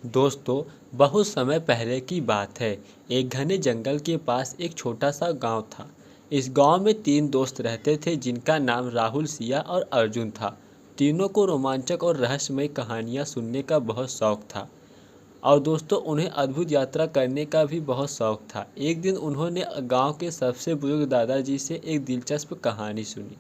दोस्तों, बहुत समय पहले की बात है। एक घने जंगल के पास एक छोटा सा गांव था। इस गांव में तीन दोस्त रहते थे जिनका नाम राहुल, सिया और अर्जुन था। तीनों को रोमांचक और रहस्यमय कहानियां सुनने का बहुत शौक था। और दोस्तों, उन्हें अद्भुत यात्रा करने का भी बहुत शौक था। एक दिन उन्होंने गांव के सबसे बुजुर्ग दादाजी से एक दिलचस्प कहानी सुनी।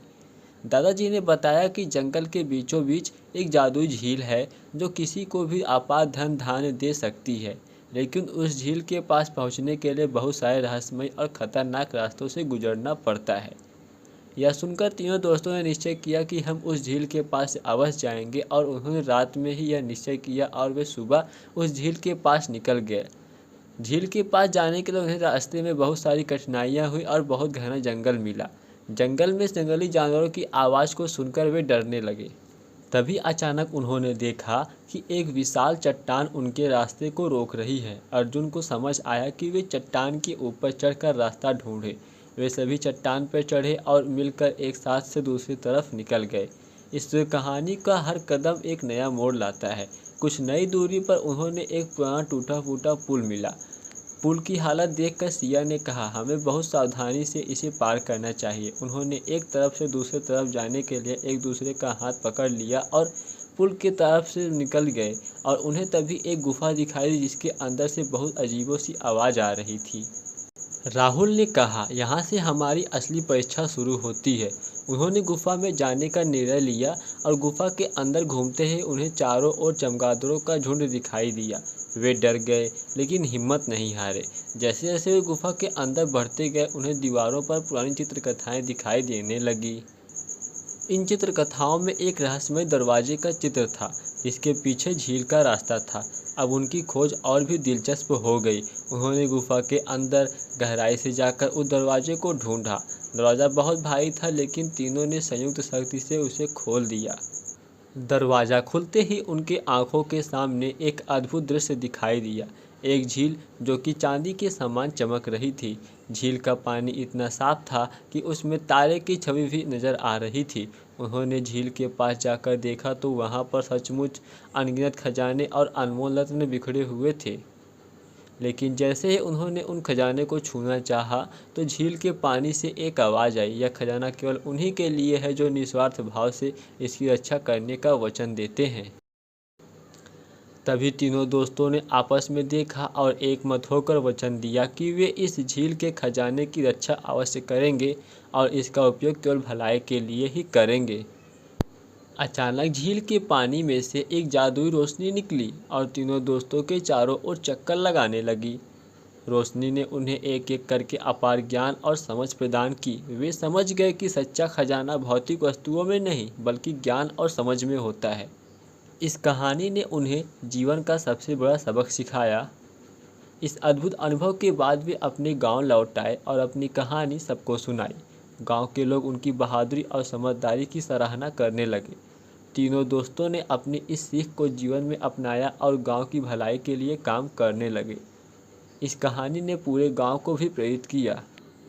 दादाजी ने बताया कि जंगल के बीचों बीच एक जादुई झील है जो किसी को भी आपात धन धान्य दे सकती है। लेकिन उस झील के पास पहुंचने के लिए बहुत सारे रहस्यमय और खतरनाक रास्तों से गुजरना पड़ता है। यह सुनकर तीनों दोस्तों ने निश्चय किया कि हम उस झील के पास अवश्य जाएंगे, और उन्होंने रात में ही यह निश्चय किया और वे सुबह उस झील के पास निकल गए। झील के पास जाने के लिए उन्हें रास्ते में बहुत सारी कठिनाइयाँ हुई और बहुत घना जंगल मिला। जंगल में जंगली जानवरों की आवाज़ को सुनकर वे डरने लगे। तभी अचानक उन्होंने देखा कि एक विशाल चट्टान उनके रास्ते को रोक रही है। अर्जुन को समझ आया कि वे चट्टान के ऊपर चढ़कर रास्ता ढूंढें। वे सभी चट्टान पर चढ़े और मिलकर एक साथ से दूसरी तरफ निकल गए। इस कहानी का हर कदम एक नया मोड़ लाता है। कुछ नई दूरी पर उन्होंने एक पुराना टूटा फूटा पुल मिला। पुल की हालत देखकर सिया ने कहा, हमें बहुत सावधानी से इसे पार करना चाहिए। उन्होंने एक तरफ से दूसरी तरफ जाने के लिए एक दूसरे का हाथ पकड़ लिया और पुल की तरफ से निकल गए। और उन्हें तभी एक गुफा दिखाई दी जिसके अंदर से बहुत अजीबो सी आवाज़ आ रही थी। राहुल ने कहा, यहाँ से हमारी असली परीक्षा शुरू होती है। उन्होंने गुफा में जाने का निर्णय लिया और गुफा के अंदर घूमते ही उन्हें चारों ओर चमगादड़ों का झुंड दिखाई दिया। वे डर गए लेकिन हिम्मत नहीं हारे। जैसे जैसे वे गुफा के अंदर बढ़ते गए, उन्हें दीवारों पर पुरानी चित्रकथाएं दिखाई देने लगी। इन चित्रकथाओं में एक रहस्यमय दरवाजे का चित्र था जिसके पीछे झील का रास्ता था। अब उनकी खोज और भी दिलचस्प हो गई। उन्होंने गुफा के अंदर गहराई से जाकर उस दरवाजे को ढूंढा। दरवाज़ा बहुत भारी था लेकिन तीनों ने संयुक्त शक्ति से उसे खोल दिया। दरवाज़ा खुलते ही उनके आंखों के सामने एक अद्भुत दृश्य दिखाई दिया। एक झील जो कि चांदी के समान चमक रही थी। झील का पानी इतना साफ था कि उसमें तारे की छवि भी नजर आ रही थी। उन्होंने झील के पास जाकर देखा तो वहां पर सचमुच अनगिनत खजाने और अनमोल रत्न बिखरे हुए थे। लेकिन जैसे ही उन्होंने उन खजाने को छूना चाहा तो झील के पानी से एक आवाज़ आई, यह खजाना केवल उन्हीं के लिए है जो निस्वार्थ भाव से इसकी रक्षा करने का वचन देते हैं। तभी तीनों दोस्तों ने आपस में देखा और एकमत होकर वचन दिया कि वे इस झील के खजाने की रक्षा अवश्य करेंगे और इसका उपयोग केवल भलाई के लिए ही करेंगे। अचानक झील के पानी में से एक जादुई रोशनी निकली और तीनों दोस्तों के चारों ओर चक्कर लगाने लगी। रोशनी ने उन्हें एक एक करके अपार ज्ञान और समझ प्रदान की। वे समझ गए कि सच्चा खजाना भौतिक वस्तुओं में नहीं बल्कि ज्ञान और समझ में होता है। इस कहानी ने उन्हें जीवन का सबसे बड़ा सबक सिखाया। इस अद्भुत अनुभव के बाद वे अपने गांव लौट आए और अपनी कहानी सबको सुनाई। गांव के लोग उनकी बहादुरी और समझदारी की सराहना करने लगे। तीनों दोस्तों ने अपनी इस सीख को जीवन में अपनाया और गांव की भलाई के लिए काम करने लगे। इस कहानी ने पूरे गांव को भी प्रेरित किया।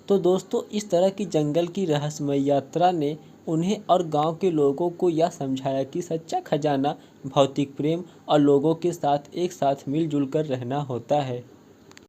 तो दोस्तों, इस तरह की जंगल की रहस्यमय यात्रा ने उन्हें और गांव के लोगों को यह समझाया कि सच्चा खजाना भौतिक प्रेम और लोगों के साथ एक साथ मिलजुल कर रहना होता है।